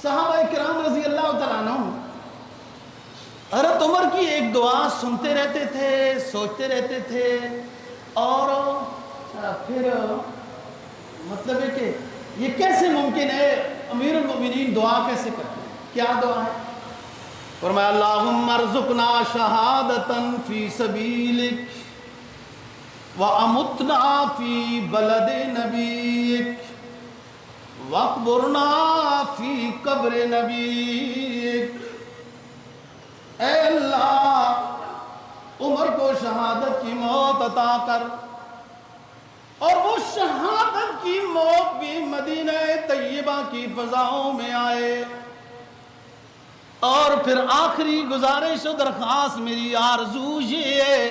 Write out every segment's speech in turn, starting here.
صحابہ کرام رضی اللہ تعالیٰ عنہ حضرت عمر کی ایک دعا سنتے رہتے تھے، سوچتے رہتے تھے، اور پھر مطلب ہے کہ یہ کیسے ممکن ہے، امیر المؤمنین دعا کیسے کرتے ہیں؟ کیا دعا ہے؟ فرمایا اللہم ارزقنا شہادتاً فی سبیلک وَأَمُتْنَا فِي بَلَدِ نَبِيِّكَ وَاقْبُرْنَا فِي قَبْرِ نَبِيِّكَ۔ اے اللہ عمر کو شہادت کی موت عطا کر، اور وہ شہادت کی موت بھی مدینہ طیبہ کی فضاؤں میں آئے۔ اور پھر آخری گزارش و درخواست میری آرزو یہ ہے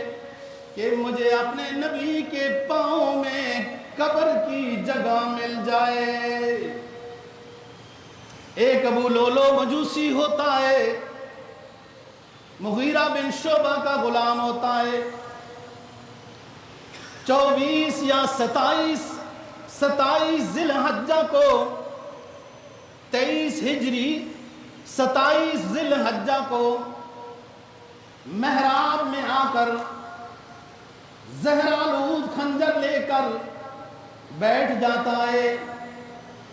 کہ مجھے اپنے نبی کے پاؤں میں قبر کی جگہ مل جائے۔ ایک ابو لولو مجوسی ہوتا ہے، مغیرہ بن شعبہ کا غلام ہوتا ہے۔ 24 یا 27 ذی الحجہ کو 23 ہجری 27 ذی الحجہ کو محراب میں آ کر زہرآلود خنجر لے کر بیٹھ جاتا ہے۔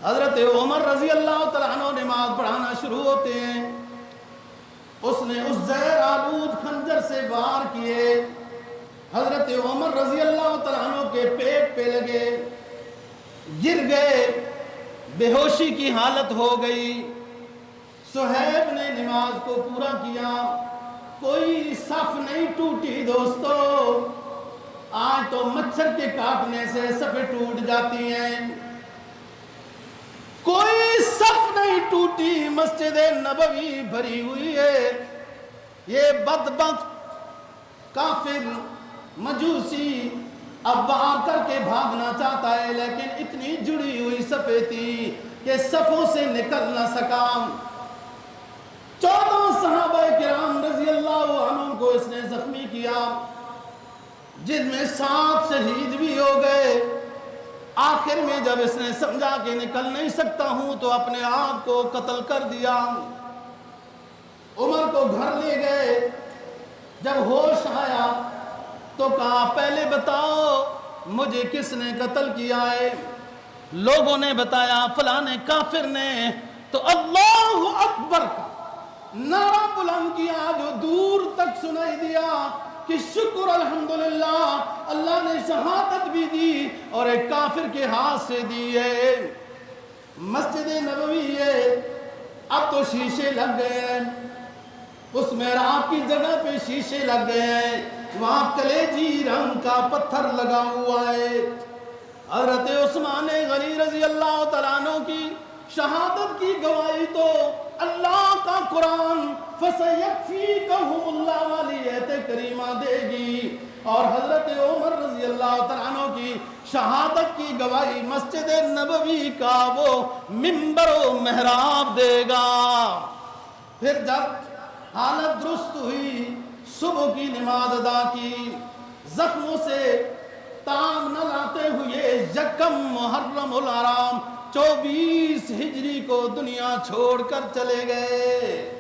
حضرت عمر رضی اللہ تعالیٰ عنہ نماز پڑھانا شروع ہوتے ہیں، اس نے اس زہرآلود خنجر سے وار کیے، حضرت عمر رضی اللہ تعالیٰ عنہ کے پیٹ پہ لگے، گر گئے، بے ہوشی کی حالت ہو گئی۔ صہیب نے نماز کو پورا کیا، کوئی صف نہیں ٹوٹی۔ دوستو آج تو مچھر کے کاٹنے سے صفیں ٹوٹ جاتی ہیں، کوئی صف نہیں ٹوٹی، مسجد نبوی بھری ہوئی ہے۔ یہ بدبخت کافر مجوسی اب وہاں کر کے بھاگنا چاہتا ہے، لیکن اتنی جڑی ہوئی صفیں تھی کہ صفوں سے نکل نہ سکا۔ 14 صحابہ کرام رضی اللہ عنہ کو اس نے زخمی کیا، جن میں 7 شہید بھی ہو گئے۔ آخر میں جب اس نے سمجھا کہ نکل نہیں سکتا ہوں تو اپنے آپ کو قتل کر دیا۔ عمر کو گھر لے گئے، جب ہوش آیا تو کہا پہلے بتاؤ مجھے کس نے قتل کیا ہے؟ لوگوں نے بتایا فلاں کافر نے، تو اللہ اکبر کا نعرہ بلند کیا جو دور تک سنائی دیا کہ شکر الحمدللہ، اللہ نے شہادت بھی دی اور ایک کافر کے ہاتھ سے دی ہے۔ مسجد نبوی ہے، اب تو شیشے لگ گئے ہیں، اس محراب کی جگہ پہ شیشے لگ گئے ہیں، وہاں کلیجی رنگ کا پتھر لگا ہوا ہے۔ حضرت عثمان غنی رضی اللہ تعالیٰ عنہ کی شہادت کی گواہی تو اللہ کا قرآن فَسَيَكْفِيكَهُمُ اللَّهُ والی آیت کریمہ دے گی، اور حضرت عمر رضی اللہ تعالیٰ عنہ کی شہادت کی گواہی مسجد نبوی کا وہ منبر و محراب دے گا۔ پھر جب حالت درست ہوئی، صبح کی نماز ادا کی، زخموں سے تام نہ لاتے ہوئے یکم محرم الحرام 24 ہجری کو دنیا چھوڑ کر چلے گئے۔